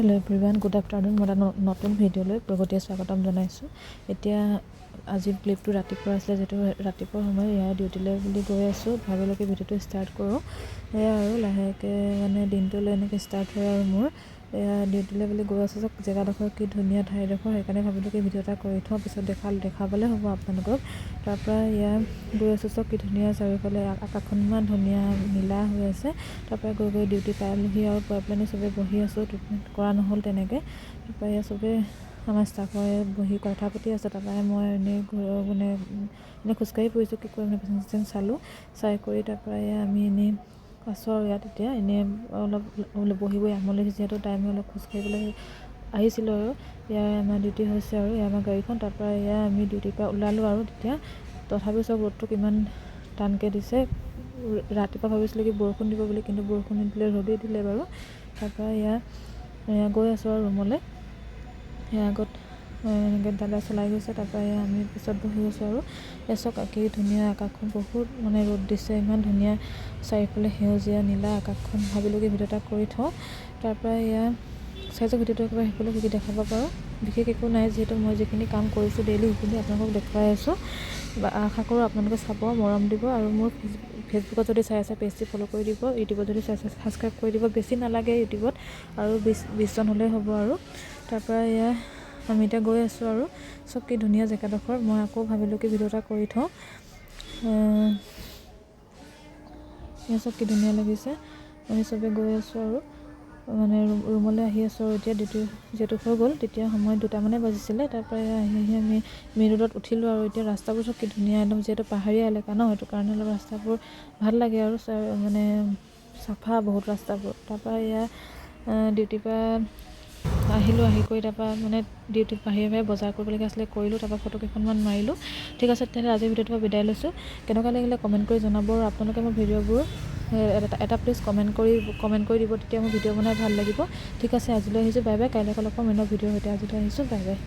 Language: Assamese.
Hello' everyone, good afternoon. মই এটা নতুন ভিডিঅ'লৈ প্ৰগতিয়ে স্বাগতম জনাইছোঁ। এতিয়া আজি ক্লিপটো ৰাতিপুৱা আছিলে, যিহেতু ৰাতিপুৱা সময় এয়া ডিউটিলৈ বুলি গৈ আছোঁ। ভাবিলৈকে ভিডিঅ'টো ষ্টাৰ্ট কৰোঁ। এয়া আৰু লাহেকৈ মানে দিনটোলৈ এনেকৈ ষ্টাৰ্ট হয় আৰু মোৰ এয়া ডিউটিলৈ বুলি গৈ আছোঁ। জেগাডোখৰ কি ধুনীয়া ঠাইডোখৰ, সেইকাৰণে ভাবিলৈকে ভিডিঅ' এটা কৰি থওঁ, পিছত দেখাবলৈ হ'ব আপোনালোকক। তাৰপৰা এয়া গৈ আছোঁ, চব কি ধুনীয়া চাৰিওফালে আকাশখন ইমান ধুনীয়া নীলা হৈ আছে। তাৰপৰা গৈ ডিউটি পালোহি আৰু পাই পেলাইনি চবেই বহি আছোঁ। ট্ৰিটমেণ্ট কৰা নহ'ল তেনেকৈ। তাৰপৰা এয়া চবেই আমাৰ ষ্টাফে বহি কথা পাতি আছে। তাৰপৰা মই এনেই খোজকাঢ়ি ফুৰিছোঁ, কি কৰিম পেচেণ্ট চালোঁ। চাই কৰি তাৰপৰা এয়া আমি এনেই আছোঁ আৰু ইয়াত এতিয়া এনেই অলপ বহি আমনি লাগিছে, যিহেতু টাইমে অলপ খোজকাঢ়িবলৈ আহিছিলোঁ আৰু এয়া আমাৰ ডিউটি হৈছে আৰু এয়া আমাৰ গাড়ীখন। তাৰপৰা এয়া আমি ডিউটিৰ পৰা ওলালোঁ আৰু তেতিয়া তথাপিও চব ৰ'দটো কিমান টানকৈ দিছে। ৰাতিপুৱা ভাবিছিলোঁ কি বৰষুণ দিব বুলি, কিন্তু বৰষুণ নিদিলে, ৰ'দেই দিলে বাৰু। তাৰপৰা এয়া গৈ আছোঁ আৰু ৰুমলৈ। এয়া আগত এনেকৈ দাদা চলাই গৈছে। তাৰপৰা এয়া আমি পিছত বহি আছোঁ আৰু এয়া চব কি ধুনীয়া আকাশখন, বহুত মানে ৰ'দ দিছে, ইমান ধুনীয়া চাৰিওফালে সেউজীয়া নীলা আকাশখন। ভাবিলোঁ কি ভিডিঅ' এটা কৰি থওঁ। তাৰপৰা এয়া চাইছোঁ ভিডিঅ'টো একেবাৰে সেইফালে কি দেখাব পাৰোঁ। বিশেষ একো নাই, যিহেতু মই যিখিনি কাম কৰিছোঁ ডেইলি সেইখিনি আপোনালোকক দেখুৱাই আছোঁ। আশা কৰোঁ আপোনালোকে চাব, মৰম দিব আৰু মোৰ ফেচবুকত যদি চাই আছে পেজটো ফ'ল' কৰি দিব, ইউটিউবত যদি চাই আছে ছাবস্ক্ৰাইব কৰি দিব। বেছি নালাগে ইউটিউবত, আৰু 20জন হ'লেই হ'ব আৰু। তাৰপৰা এয়া আমি এতিয়া গৈ আছোঁ আৰু চব কি ধুনীয়া জেগাডোখৰ। মই আকৌ ভাবিলোঁ কি ভিডিঅ' এটা কৰি থওঁ। এয়া চব কি ধুনীয়া লাগিছে। আমি চবেই গৈ আছোঁ আৰু মানে ৰুমলৈ আহি আছোঁ আৰু এতিয়া ডিউটি যিহেতু হৈ গ'ল। তেতিয়া সময় 2টামানে বাজিছিলে। তাৰপৰা আহি আমি মেইন ৰোডত উঠিলোঁ আৰু এতিয়া ৰাস্তাবোৰ চব কি ধুনীয়া, একদম যিহেতু পাহাৰীয়া এলেকা ন, সেইটো কাৰণে অলপ ৰাস্তাবোৰ ভাল লাগে আৰু মানে চাফা বহুত ৰাস্তাবোৰ। তাৰপৰা এয়া ডিউটিৰ পৰা আহিলোঁ, আহি কৰি তাৰপৰা মানে ডিউটিত বাহিৰে বজাৰ কৰিবলগীয়া আছিলে, কৰিলোঁ। তাৰপৰা ফটো কেইখনমান মাৰিলোঁ। ঠিক আছে, তেতিয়াহ'লে আজিৰ ভিডিঅ'টোৰ পৰা বিদায় লৈছোঁ। কেনেকুৱা লাগিলে কমেণ্ট কৰি জনাব, আৰু আপোনালোকে মোৰ ভিডিঅ'বোৰ এটা প্লিজ কমেণ্ট কৰি দিব, তেতিয়া মোৰ ভিডিঅ' বনাই ভাল লাগিব। ঠিক আছে, আজিলৈ আহিছোঁ, বাই বাই। কাইলৈ লগ পাম অন্য ভিডিঅ'ৰ সৈতে। আজিলৈ আহিছোঁ, বাই বাই।